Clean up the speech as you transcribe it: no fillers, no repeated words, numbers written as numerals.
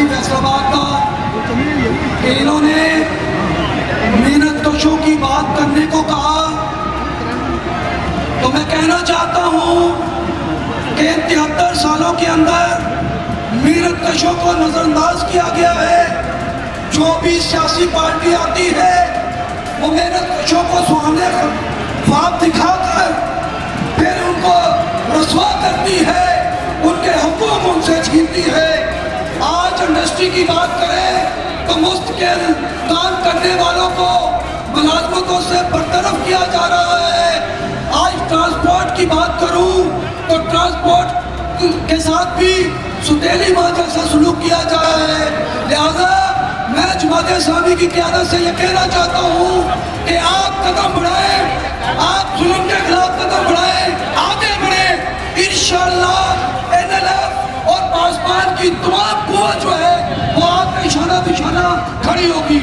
Party Faisalabad का इन्होंने मेहनत कशों की बात करने को कहा, तो मैं कहना चाहता हूं कि 73 सालों के अंदर मेहनत कशों को नजरअंदाज किया गया है। जो भी सियासी पार्टी आती है वो मेहनत कशों को सुहाने ख्वाब दिखाकर फिर उनको रसवा करती है, उनके हुकूक उनसे छीनती है। आज इंडस्ट्री की बात करें तो मुस्तकिल काम करने वालों को मुलाजमतों से बरतरफ किया जा रहा है। आज ट्रांसपोर्ट की बात करूं तो ट्रांसपोर्ट के साथ भी सुतेली माँ जैसा सलूक किया जा रहा है। लिहाजा मैं जमात इस्लामी की क़यादत से यह कहना चाहता हूँ कि आप कदम बढ़ाएं, आप जुल्म के खिलाफ कदम बढ़ाएं, आगे बढ़ें। इंशाअल्लाह NLF और पासवान की तमाम कुव्वत जो है वो आपके इशारा बिशाना खड़ी होगी।